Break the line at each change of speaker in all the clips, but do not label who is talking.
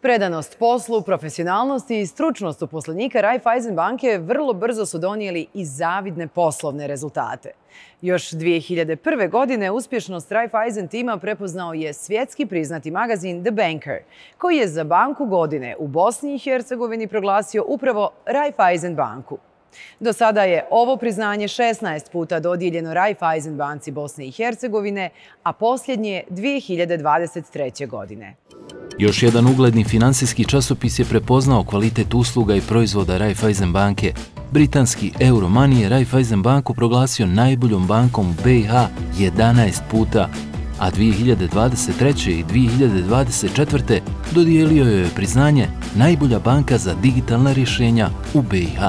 Predanost poslu, profesionalnost i stručnost uposlenika Raiffeisen banke vrlo brzo su donijeli i zavidne poslovne rezultate. Još 2001. godine uspješnost Raiffeisen tima prepoznao je svjetski priznati magazin The Banker, koji je za banku godine u Bosni i Hercegovini proglasio upravo Raiffeisen banku. Do sada je ovo priznanje 16 puta dodijeljeno Raiffeisen banci Bosne i Hercegovine, a posljednje 2023. godine.
Još jedan ugledni finansijski časopis je prepoznao kvalitet usluga i proizvoda Raiffeisen banke. Britanski Euromoney je Raiffeisen banku proglasio najboljom bankom u BiH 11 puta, a 2023. i 2024. dodijelio joj je priznanje najbolja banka za digitalna rješenja u BiH.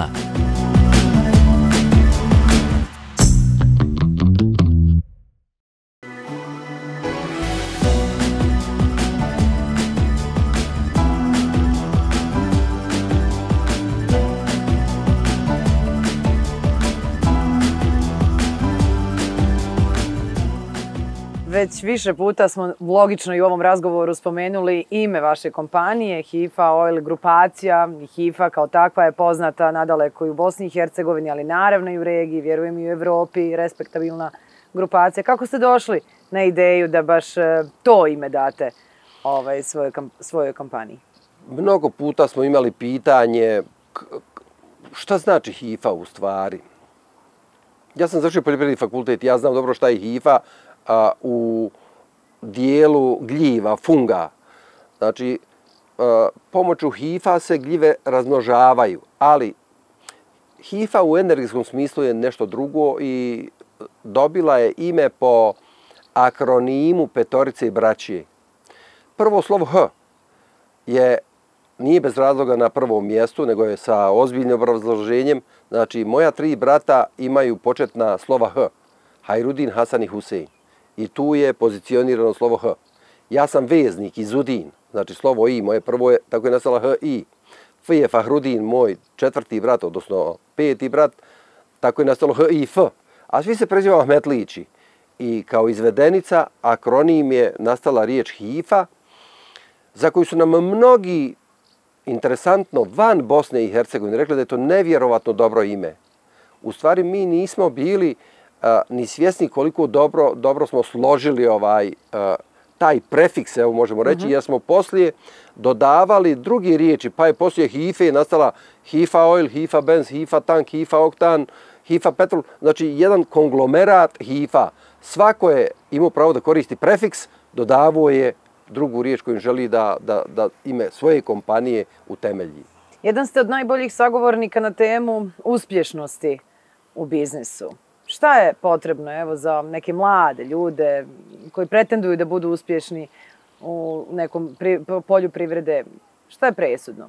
Već više puta smo logično i u ovom razgovoru spomenuli ime vaše kompanije, HIFA Oil grupacija. HIFA kao takva je poznata nadaleko i u Bosni i Hercegovini, ali naravno i u regiji, vjerujem i u Evropi, respektabilna grupacija. Kako ste došli na ideju da baš to ime date svojoj kompaniji?
Mnogo puta smo imali pitanje šta znači HIFA u stvari. Ja sam završio poljoprivredni fakultet, ja znam dobro šta je HIFA, u dijelu gljiva, funga. Znači, pomoću HIFA se gljive razmnožavaju, ali HIFA u energetskom smislu je nešto drugo i dobila je ime po akronimu petorice i braće. Prvo slovo H nije bez razloga na prvom mjestu, nego je sa ozbiljnim obrazloženjem. Znači, moja tri brata imaju početna slova H. Hajrudin, Hasan i Husein. I tu je pozicionirano slovo H. Ja sam veznik iz Udin, znači slovo I, moje prvo je, tako je nastala H, I. F je Fahrudin, moj četvrti brat, odnosno peti brat, tako je nastalo H, I, F. A svi se prezivamo Ahmetlići. I kao izvedenica, akronim je nastala riječ HIFA, za koju su nam mnogi, interesantno, van Bosne i Hercegovine rekli da je to nevjerovatno dobro ime. U stvari mi nismo bili ni svjesni koliko dobro smo složili taj prefiks, evo možemo reći, jer smo poslije dodavali drugi riječi, pa je poslije HIFA nastala HIFA Oil, HIFA Benz, HIFA Tank, HIFA Oktan, HIFA Petrol, znači jedan konglomerat HIFA. Svako je imao pravo da koristi prefiks, dodavao je drugu riječ kojim želi da ime svoje kompanije utemelji.
Jedan ste od najboljih sagovornika na temu uspješnosti u biznisu. Šta je potrebno za neke mlade ljude koji pretenduju da budu uspješni u nekom polju privrede? Šta je presudno?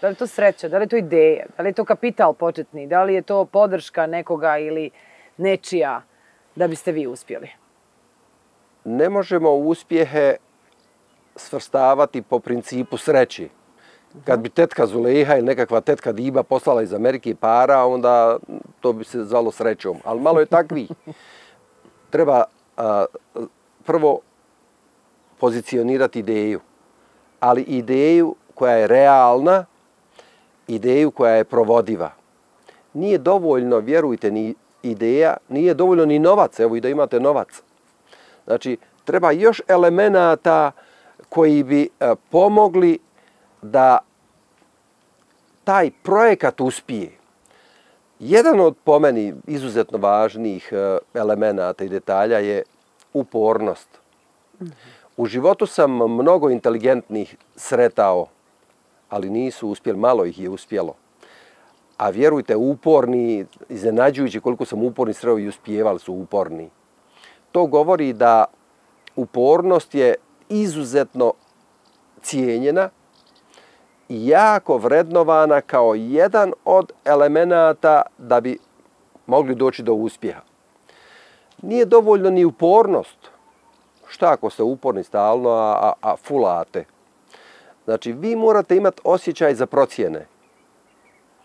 Da li je to sreća, da li je to ideja, da li je to kapital početni, da li je to podrška nekoga ili nečija da biste vi uspjeli?
Ne možemo uspjehe svrstavati po principu sreći. Kad bi tetka Zulejha ili nekakva tetka Diba poslala iz Amerike para, onda to bi se zvalo srećom. Ali malo je takvi. Treba prvo pozicionirati ideju. Ali ideju koja je realna, ideju koja je provodiva. Nije dovoljno, vjerujte, ni ideja, nije dovoljno ni novac. Evo i da imate novac. Znači, treba još elemenata koji bi pomogli da taj projekat uspije. Jedan od, po meni, izuzetno važnijih elemenata i detalja je upornost. U životu sam mnogo inteligentnih sretao, ali nisu uspjeli, malo ih je uspjelo. A vjerujte, uporni, iznenađujući koliko sam uporni sreo i uspjevali su uporni. To govori da upornost je izuzetno cijenjena i jako vrednovana kao jedan od elemenata da bi mogli doći do uspjeha. Nije dovoljno ni upornost. Šta ako ste uporni stalno, a fulate? Znači, vi morate imati osjećaj za procjene.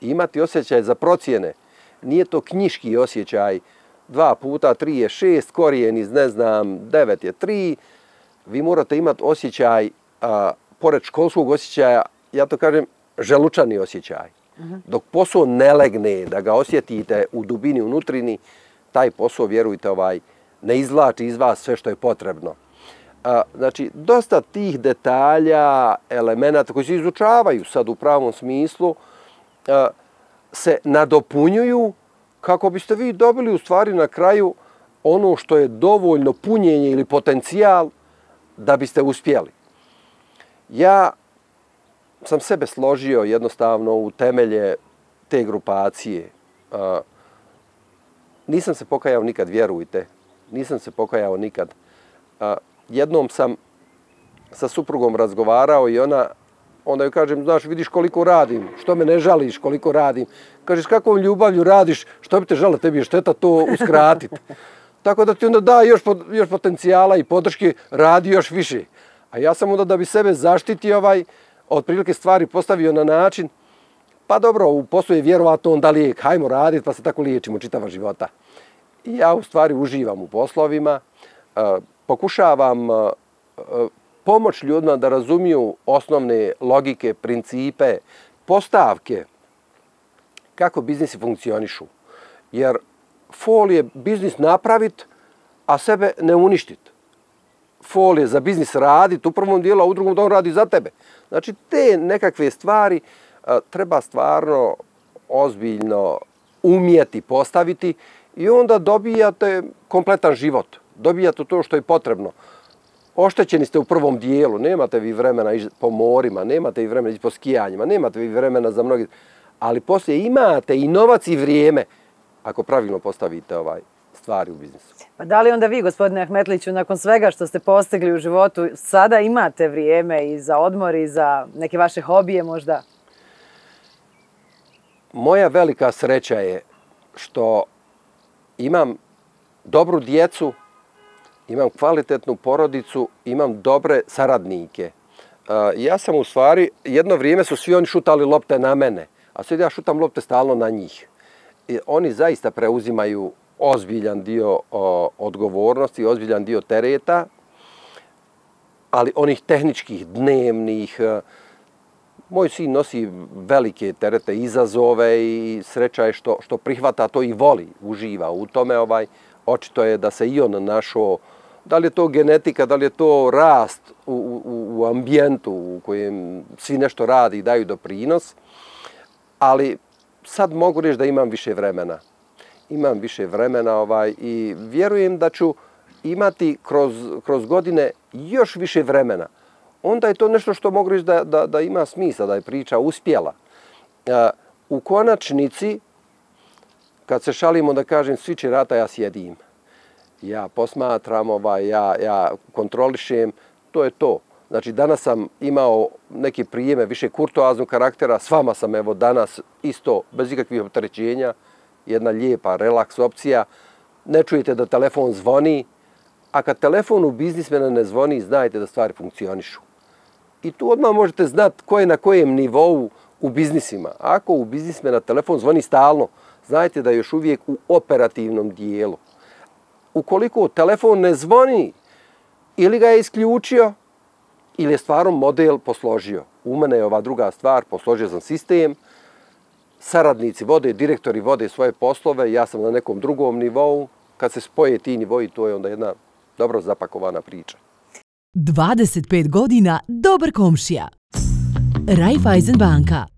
Imati osjećaj za procjene. Nije to knjiški osjećaj. 2 puta 3 je 6, korijen iz, 9 je 3. Vi morate imati osjećaj pored školskog osjećaja, ja to kažem, želučani osjećaj. Dok posao ne legne, da ga osjetite u dubini, unutrini, taj posao, vjerujte, ne izvlači iz vas sve što je potrebno. Znači, dosta tih detalja, elemenata koji se izučavaju sad u pravom smislu, se nadopunjuju kako biste vi dobili u stvari na kraju ono što je dovoljno punjenje ili potencijal da biste uspjeli. Ja sam sebe složio jednostavno u temelje te grupacije. Nisam se pokajao nikad, vjerujte. Nisam se pokajao nikad. Jednom sam sa suprugom razgovarao i onda joj kažem, znaš, vidiš koliko radim, što me ne žališ koliko radim. Kažeš, kakvom ljubavlju radiš, što bi te žalilo, tebi je šteta to uskratiti. Tako da ti onda da još potencijala i podrške, radi još više. A ja sam onda da bi sebe zaštitio otprilike stvari postavio na način, pa dobro, u poslu je vjerovatno onda lijek, hajmo raditi pa se tako liječimo čitava života. I ja u stvari uživam u poslovima, pokušavam pomoć ljudima da razumiju osnovne logike, principe, postavke, kako biznisi funkcionišu. Jer fol je biznis napraviti, a sebe ne uništiti. Fol je za biznis raditi u prvom dijelu, a u drugom da on radi za tebe. Znači, te nekakve stvari treba stvarno ozbiljno umjeti postaviti i onda dobijate kompletan život. Dobijate to što je potrebno. Oštećeni ste u prvom dijelu, nemate vi vremena ići po morima, nemate vi vremena ići po skijanjima, nemate vi vremena za mnogi... Ali poslije imate i novac i vrijeme ako pravilno postavite stvari u biznisu.
Pa da li onda vi, gospodine Ahmetliću, nakon svega što ste postigli u životu, sada imate vrijeme i za odmor i za neke vaše hobije možda?
Moja velika sreća je što imam dobru djecu, imam kvalitetnu porodicu, imam dobre saradnike. Ja sam u stvari, jedno vrijeme su svi oni šutali lopte na mene, a sad ja šutam lopte stalno na njih. I oni zaista preuzimaju ozbiljan dio odgovornosti, ozbiljan dio tereta, ali onih tehničkih, dnevnih. Moj sin nosi velike terete, izazove i sreća je što prihvata to i voli, uživa u tome. Očito je da se i on našao, da li je to genetika, da li je to rast u ambijentu u kojem svi nešto radi i daju doprinos, ali sad mogu reći da imam više vremena. Imam više vremena i vjerujem da ću imati kroz godine još više vremena. Onda je to nešto što mogu reći da ima smisla, da je priča uspjela. U konačnici, kad se šalimo da kažem svi će rata, ja sjedim. Ja posmatram, ja kontrolišem, to je to. Znači, danas sam imao neke prijeme više kurtoaznog karaktera, s vama sam evo danas isto, bez ikakvih opterećenja, jedna lijepa relaks opcija. Ne čujete da telefon zvoni, a kad telefon u biznismena ne zvoni, znajte da stvari funkcionišu. I tu odmah možete znati ko je na kojem nivou u biznisima. Ako u biznismena telefon zvoni stalno, znajte da je još uvijek u operativnom dijelu. Ukoliko telefon ne zvoni, ili ga je isključio, ili je stvarno model posložio. U mene je ova druga stvar, posložio sam sistem, saradnici vode, direktori vode svoje poslove, ja sam na nekom drugom nivou. Kad se spoje ti nivoji, to je onda jedna dobro zapakovana priča.
25 godina dobar komšija. Raiffeisen banka.